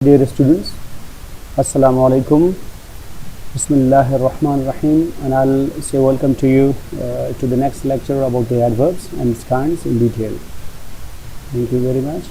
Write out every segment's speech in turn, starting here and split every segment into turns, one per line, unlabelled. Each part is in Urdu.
Dear students, Assalamu alaikum, Bismillahir Rahmanir Rahim, and I'll say welcome to you to the next lecture about the adverbs and its kinds in detail. Thank you very much.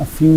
a few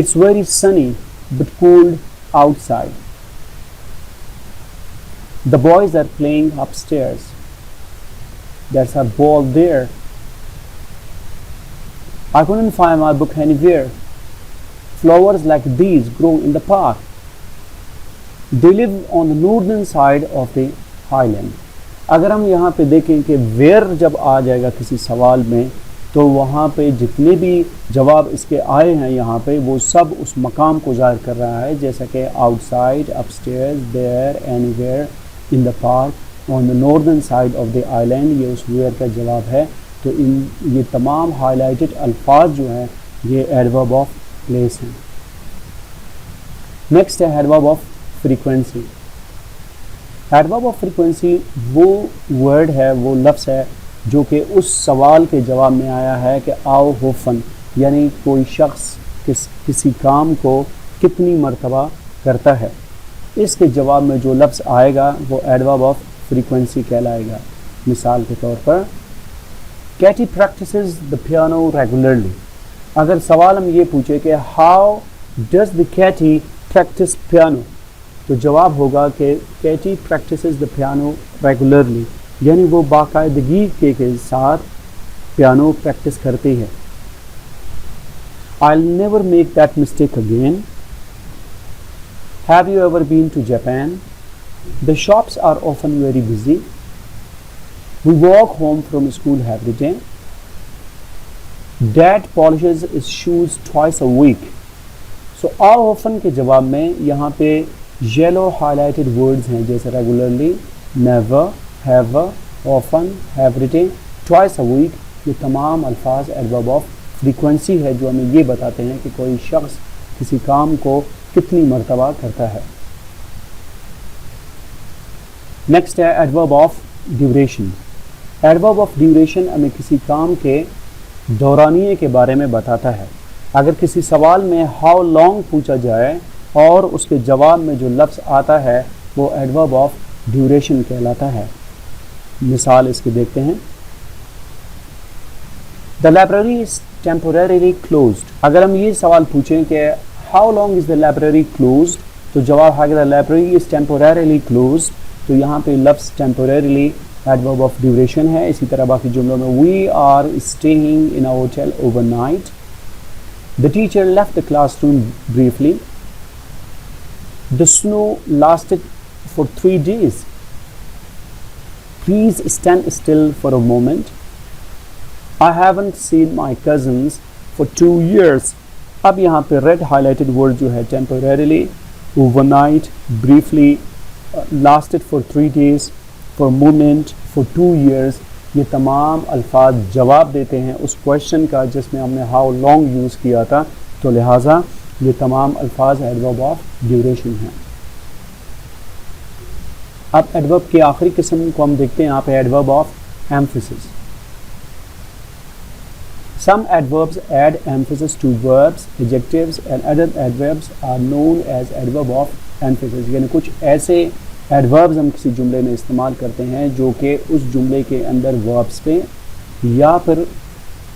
It's very sunny but cold outside. The boys are playing upstairs. There's a ball there. I couldn't find my book anywhere. Flowers like these grow in the park. They live on the northern side of the island. اگر ہم یہاں پہ دیکھیں کہ ویئر جب آ جائے گا کسی سوال میں تو وہاں پہ جتنے بھی جواب اس کے آئے ہیں یہاں پہ وہ سب اس مقام کو ظاہر کر رہا ہے، جیسا کہ out side, up stairs, there, any where, in the park, on the northern side of the island, یہ اس ویئر کا جواب ہے۔ تو یہ تمام ہائی لائٹڈ الفاظ جو ہیں یہ ایڈورب آف پلیس ہیں۔ نیکسٹ ہے adverb of frequency. Adverb of frequency وہ ورڈ ہے، وہ لفظ ہے جو کہ اس سوال کے جواب میں آیا ہے کہ آؤ ہوفن، یعنی کوئی شخص کسی کام کو کتنی مرتبہ کرتا ہے، اس کے جواب میں جو لفظ آئے گا وہ ایڈورب آف فریکوینسی کہلائے گا۔ مثال کے طور پر Katie practices the piano regularly. اگر سوال ہم یہ پوچھے کہ how does the Katie practice piano, تو جواب ہوگا کہ Katie practices the piano regularly, یعنی وہ باقاعدگی کے ساتھ پیانو پریکٹس کرتی ہے۔ I'll never make that mistake again. Have you ever been to Japan? The shops are often very busy. We walk home from school every day. Dad polishes his shoes twice a week. So how often کے جواب میں یہاں پہ یلو ہائی لائٹڈ ورڈز ہیں، جیسے regularly, never, ever, often، every day، twice a week۔ یہ تمام الفاظ ایڈورب آف فریکوینسی ہے جو ہمیں یہ بتاتے ہیں کہ کوئی شخص کسی کام کو کتنی مرتبہ کرتا ہے۔ نیکسٹ ہے adverb of duration. Adverb of duration ہمیں کسی کام کے دورانیے کے بارے میں بتاتا ہے۔ اگر کسی سوال میں ہاؤ لانگ پوچھا جائے اور اس کے جواب میں جو لفظ آتا ہے وہ ایڈورب آف ڈیوریشن کہلاتا ہے۔ مثال اس کے دیکھتے ہیں، دا لائبریری از ٹیمپوریریلی کلوزڈ۔ اگر ہم یہ سوال پوچھیں کہ how long is the library closed, تو جواب ہے کہ دا لائبریری از ٹیمپوریریلی کلوزڈ۔ تو یہاں پہ لفظ ٹیمپوریریلی ایڈورب آف ڈیوریشن ہے۔ اسی طرح باقی جملوں میں we are staying in a hotel overnight, the teacher left the classroom briefly, the snow lasted for 3 days. Please stand still for a moment. I haven't seen my cousins for 2 years. اب یہاں پہ ریڈ ہائی لائٹڈ ورڈ جو ہے temporarily، overnight، briefly، lasted for 3 days، for a moment، for 2 years، یہ تمام الفاظ جواب دیتے ہیں اس کویشچن کا جس میں ہم نے ہاؤ لانگ یوز کیا تھا، تو لہٰذا یہ تمام الفاظ ایڈورب آف ڈیوریشن ہیں۔ اب ایڈورب کی آخری قسم کو ہم دیکھتے ہیں یہاں پہ، adverb of emphasis. Some adverbs add emphasis to verbs, adjectives and other adverbs are known as adverb of emphasis۔ یعنی کچھ ایسے ایڈوربز ہم کسی جملے میں استعمال کرتے ہیں جو کہ اس جملے کے اندر verbs پہ یا پھر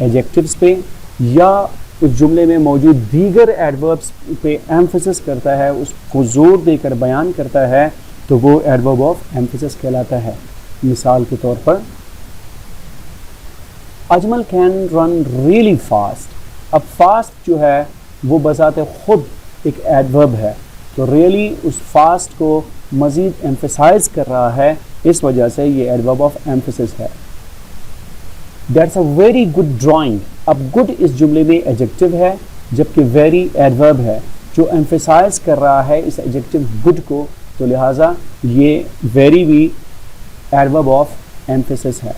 adjectives پہ یا اس جملے میں موجود دیگر ایڈوربس پہ ایمفیسس کرتا ہے، اس کو زور دے کر بیان کرتا ہے، تو وہ ایڈورب آف ایمفیسس کہلاتا ہے۔ مثال کے طور پر Ajmal can run really fast. اب فاسٹ جو ہے وہ بذات خود ایک ایڈورب ہے، تو ریئلی اس فاسٹ کو مزید ایمفیسائز کر رہا ہے، اس وجہ سے یہ ایڈورب آف ایمفیسس ہے۔ That's a very good drawing. اب گڈ اس جملے میں ایڈجیکٹو ہے جبکہ ویری ایڈورب ہے جو ایمفیسائز کر رہا ہے اس ایڈجیکٹو گڈ کو، تو لہٰذا یہ ویری بھی ایڈورب آف ایمفیسس ہے۔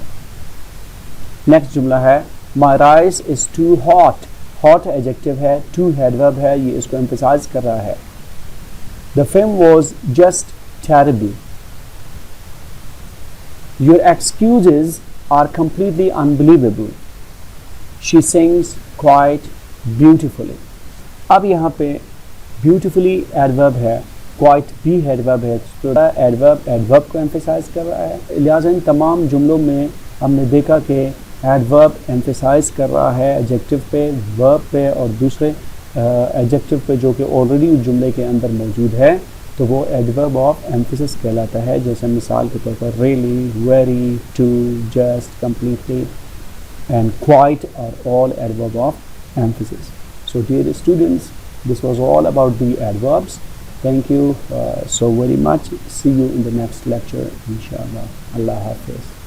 نیکسٹ جملہ ہے my rice is too hot. Hot adjective ہے، ٹو ایڈورب ہے، یہ اس کو ایمفیسائز کر رہا ہے۔ The film was just terrible. Your excuses are completely unbelievable. She sings quite beautifully. اب یہاں پہ beautifully ایڈورب ہے، quite بھی ایڈورب ہے، تو ایڈورب کو ایمفیسائز کر رہا ہے۔ لہٰذا ان تمام جملوں میں ہم نے دیکھا کہ ایڈورب ایمفیسائز کر رہا ہے ایڈجیکٹو پہ، ورب پہ اور دوسرے ایڈجیکٹو پہ جو کہ آلریڈی اس جملے کے اندر موجود ہے تو وہ ایڈورب آف ایمفیسس کہلاتا ہے. جیسے مثال کے طور پر really, very, too, just, completely and quite are all adverb of emphasis. So dear students, this was all about the adverbs. Thank you so very much. See you in the next lecture, inshallah. Allah Hafiz.